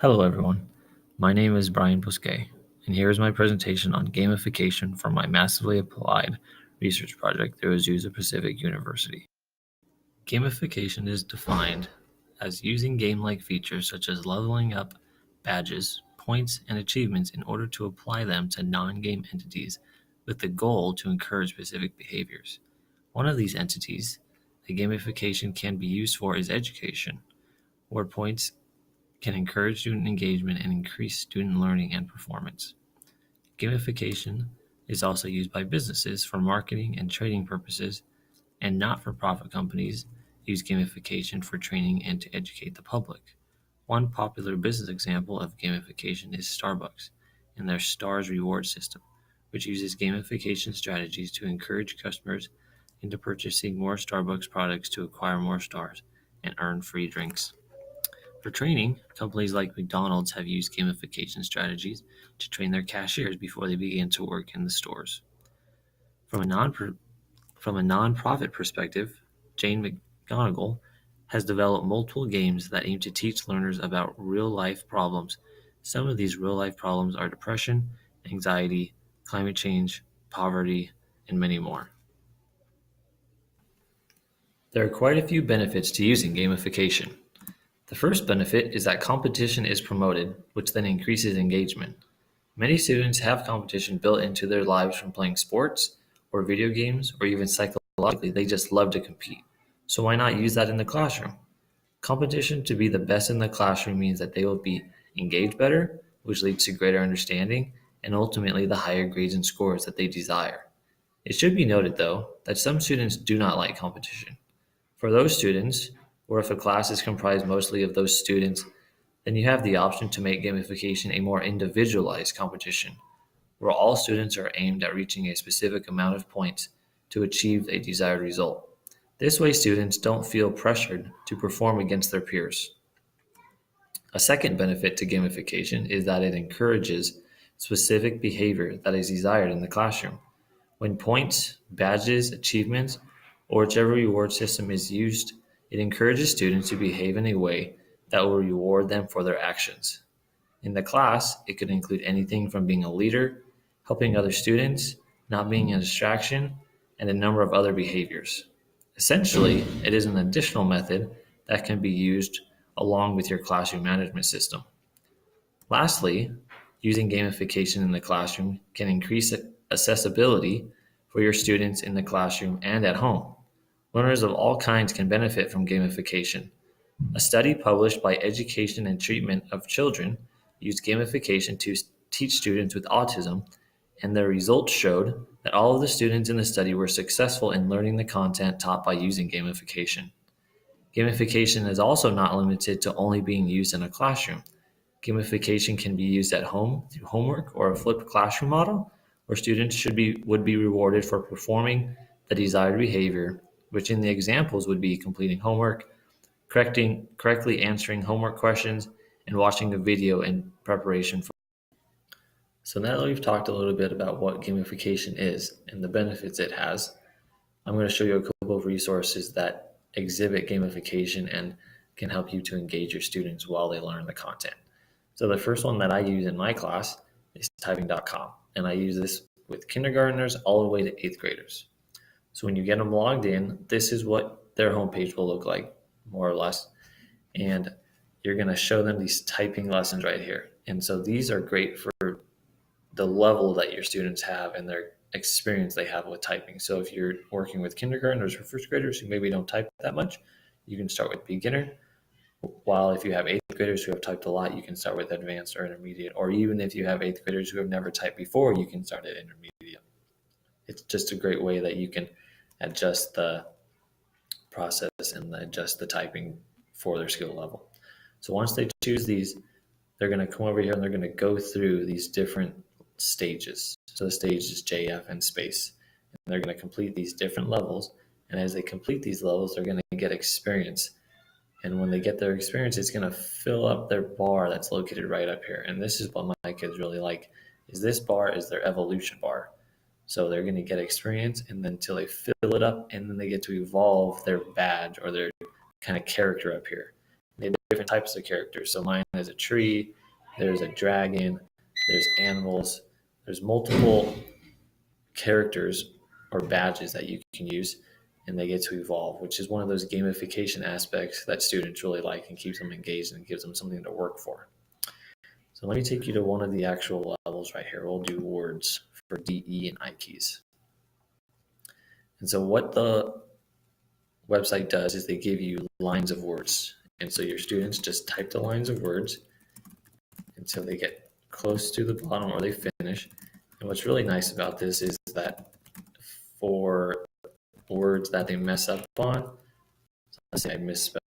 Hello everyone, my name is Bryan Bousquet, and here is my presentation on gamification for my massively applied research project through Azusa Pacific University. Gamification is defined as using game-like features such as leveling up, badges, points, and achievements in order to apply them to non-game entities with the goal to encourage specific behaviors. One of these entities that gamification can be used for is education, where points can encourage student engagement and increase student learning and performance. Gamification is also used by businesses for marketing and trading purposes, and not-for-profit companies use gamification for training and to educate the public. One popular business example of gamification is Starbucks and their Stars reward system, which uses gamification strategies to encourage customers into purchasing more Starbucks products to acquire more stars and earn free drinks. For training, companies like McDonald's have used gamification strategies to train their cashiers before they begin to work in the stores. From a nonprofit perspective, Jane McGonigal has developed multiple games that aim to teach learners about real-life problems. Some of these real-life problems are depression, anxiety, climate change, poverty, and many more. There are quite a few benefits to using gamification. The first benefit is that competition is promoted, which then increases engagement. Many students have competition built into their lives from playing sports or video games, or even psychologically, they just love to compete. So why not use that in the classroom? Competition to be the best in the classroom means that they will be engaged better, which leads to greater understanding and ultimately the higher grades and scores that they desire. It should be noted, though, that some students do not like competition. For those students, or if a class is comprised mostly of those students, then you have the option to make gamification a more individualized competition, where all students are aimed at reaching a specific amount of points to achieve a desired result. This way, students don't feel pressured to perform against their peers. A second benefit to gamification is that it encourages specific behavior that is desired in the classroom. When points, badges, achievements, or whichever reward system is used, it encourages students to behave in a way that will reward them for their actions. In the class, it could include anything from being a leader, helping other students, not being a distraction, and a number of other behaviors. Essentially, it is an additional method that can be used along with your classroom management system. Lastly, using gamification in the classroom can increase accessibility for your students in the classroom and at home. Learners of all kinds can benefit from gamification. A study published by Education and Treatment of Children used gamification to teach students with autism, and their results showed that all of the students in the study were successful in learning the content taught by using gamification. Gamification is also not limited to only being used in a classroom. Gamification can be used at home through homework or a flipped classroom model, where students would be rewarded for performing the desired behavior, which in the examples would be completing homework, correctly answering homework questions, and watching a video in preparation for. So now that we've talked a little bit about what gamification is and the benefits it has, I'm going to show you a couple of resources that exhibit gamification and can help you to engage your students while they learn the content. So the first one that I use in my class is typing.com, and I use this with kindergartners all the way to 8th graders. So when you get them logged in, this is what their homepage will look like, more or less. And you're going to show them these typing lessons right here. And so these are great for the level that your students have and their experience they have with typing. So if you're working with kindergartners or first graders who maybe don't type that much, you can start with beginner. While if you have 8th graders who have typed a lot, you can start with advanced or intermediate. Or even if you have 8th graders who have never typed before, you can start at intermediate. It's just a great way that you can adjust the process and adjust the typing for their skill level. So once they choose these, they're going to come over here and they're going to go through these different stages. So the stage is JF and space. And they're going to complete these different levels. And as they complete these levels, they're going to get experience. And when they get their experience, it's going to fill up their bar that's located right up here. And this is what my kids really like, is this bar is their evolution bar. So they're going to get experience and then until they fill it up, and then they get to evolve their badge or their kind of character up here. It different types of characters. So mine is a tree, there's a dragon, there's animals, there's multiple characters or badges that you can use, and they get to evolve, which is one of those gamification aspects that students really like and keeps them engaged and gives them something to work for. So let me take you to one of the actual levels right here. We'll do words for D, E, and I keys. And so what the website does is they give you lines of words. And so your students just type the lines of words until they get close to the bottom or they finish. And what's really nice about this is that for words that they mess up on, so let's say I misspell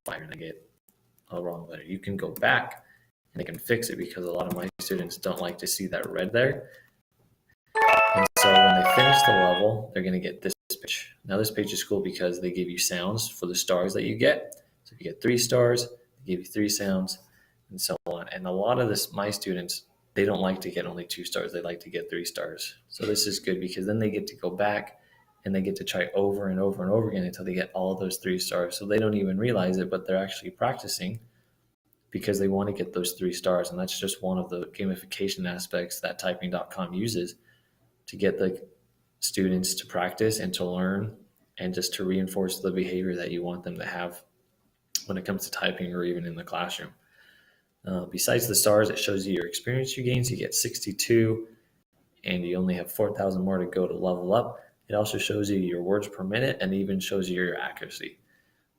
fire and I get a wrong letter, you can go back and they can fix it, because a lot of my students don't like to see that red there. And so when they finish the level, they're going to get this page. Now this page is cool because they give you sounds for the stars that you get. So if you get 3 stars, they give you 3 sounds, and so on. And a lot of my students, they don't like to get only 2 stars. They like to get 3 stars. So this is good because then they get to go back and they get to try over and over and over again until they get all of those 3 stars. So they don't even realize it, but they're actually practicing because they want to get those 3 stars. And that's just one of the gamification aspects that typing.com uses to get the students to practice and to learn and just to reinforce the behavior that you want them to have when it comes to typing or even in the classroom. Besides the stars, it shows you your experience you gain. So you get 62 and you only have 4,000 more to go to level up. It also shows you your words per minute and even shows you your accuracy.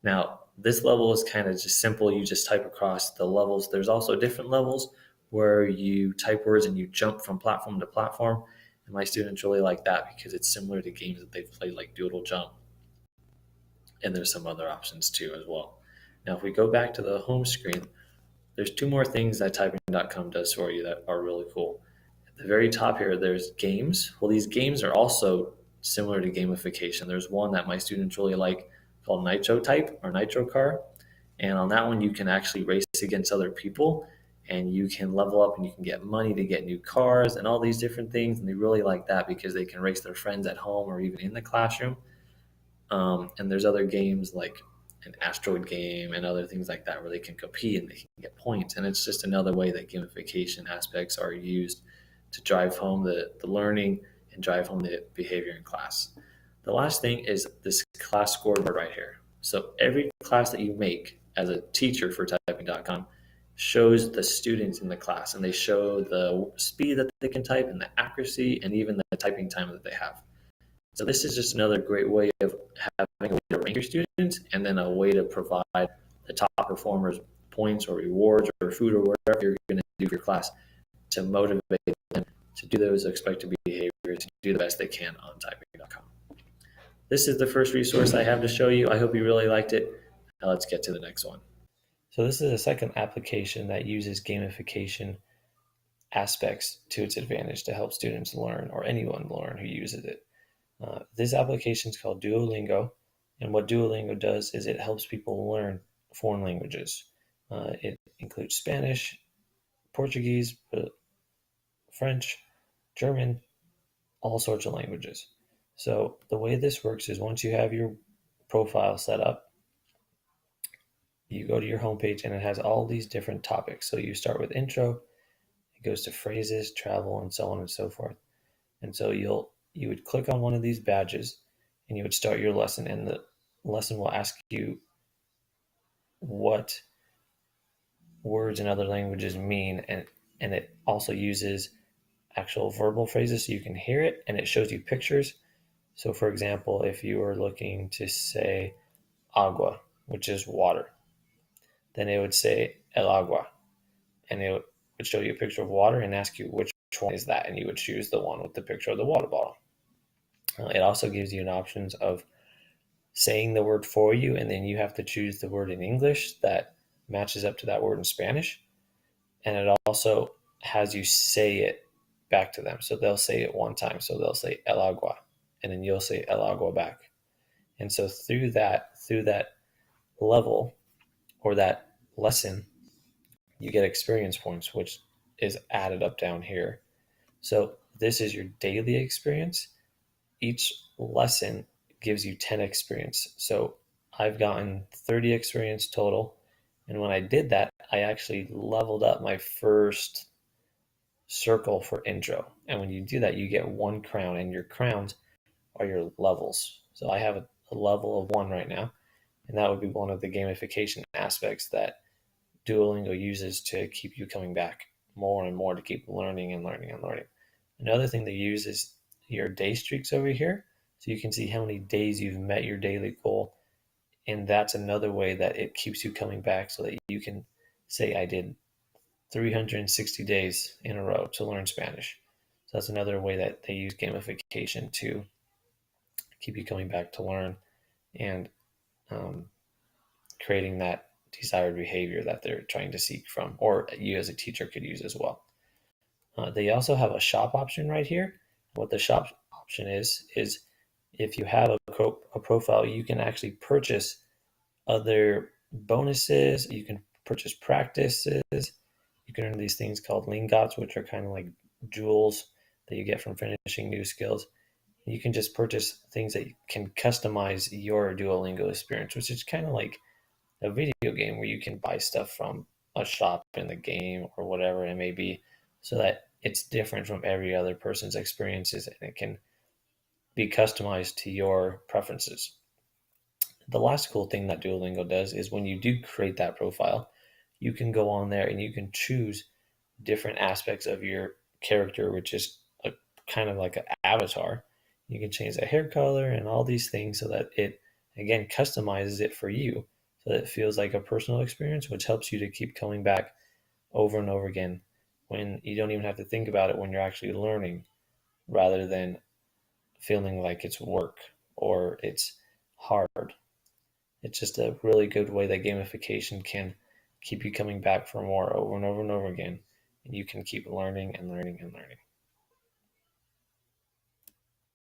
Now, this level is kind of just simple. You just type across the levels. There's also different levels where you type words and you jump from platform to platform. And my students really like that because it's similar to games that they've played like Doodle Jump. And there's some other options too as well. Now, if we go back to the home screen, there's 2 more things that typing.com does for you that are really cool. At the very top here, there's games. Well, these games are also similar to gamification. There's one that my students really like called Nitro Type or Nitro Car. And on that one, you can actually race against other people and you can level up and you can get money to get new cars and all these different things. And they really like that because they can race their friends at home or even in the classroom. And there's other games like an asteroid game and other things like that where they can compete and they can get points. And it's just another way that gamification aspects are used to drive home the learning and drive home the behavior in class. The last thing is this class scoreboard right here. So every class that you make as a teacher for typing.com shows the students in the class, and they show the speed that they can type and the accuracy and even the typing time that they have. So this is just another great way of having a way to rank your students and then a way to provide the top performers points or rewards or food or whatever you're going to do for your class to motivate them to do those expected behaviors, to do the best they can on typing.com. This is the first resource I have to show you. I hope you really liked it. Now let's get to the next one. So this is a second application that uses gamification aspects to its advantage to help students learn, or anyone learn who uses it. This application is called Duolingo, and what Duolingo does is it helps people learn foreign languages. It includes Spanish, Portuguese, French, German, all sorts of languages. So the way this works is once you have your profile set up, you go to your homepage and it has all these different topics. So you start with intro, it goes to phrases, travel, and so on and so forth. And so you would click on one of these badges and you would start your lesson, and the lesson will ask you what words in other languages mean, and it also uses actual verbal phrases so you can hear it, and it shows you pictures. So for example, if you were looking to say agua, which is water, then it would say el agua, and it would show you a picture of water and ask you which one is that, and you would choose the one with the picture of the water bottle. It also gives you an options of saying the word for you, and then you have to choose the word in English that matches up to that word in Spanish. And it also has you say it back to them. So they'll say it one time. So they'll say el agua, and then you'll say el agua back. And so through that level or that lesson, you get experience points, which is added up down here. So this is your daily experience. Each lesson gives you 10 experience. So I've gotten 30 experience total, And when I did that, I actually leveled up my first circle for intro. And when you do that, you get 1 crown, and your crowns are your levels. So I have a level of 1 right now, and that would be one of the gamification aspects that Duolingo uses to keep you coming back more and more, to keep learning and learning and learning. Another thing they use is your day streaks over here. So you can see how many days you've met your daily goal. And that's another way that it keeps you coming back, so that you can say, I did 360 days in a row to learn Spanish. So that's another way that they use gamification to keep you coming back to learn, and um, creating that desired behavior that they're trying to seek from, or you as a teacher could use as well. They also have a shop option right here. What the shop option is if you have a profile, you can actually purchase other bonuses. You can purchase practices. You can earn these things called lingots, which are kind of like jewels that you get from finishing new skills. You can just purchase things that can customize your Duolingo experience, which is kind of like a video game where you can buy stuff from a shop in the game or whatever it may be, so that it's different from every other person's experiences, and it can be customized to your preferences. The last cool thing that Duolingo does is when you do create that profile, you can go on there and you can choose different aspects of your character, which is a kind of like an avatar. You can change the hair color and all these things, so that it again customizes it for you, so that it feels like a personal experience, which helps you to keep coming back over and over again, when you don't even have to think about it when you're actually learning, rather than feeling like it's work or it's hard. It's just a really good way that gamification can keep you coming back for more over and over and over again, and you can keep learning and learning and learning.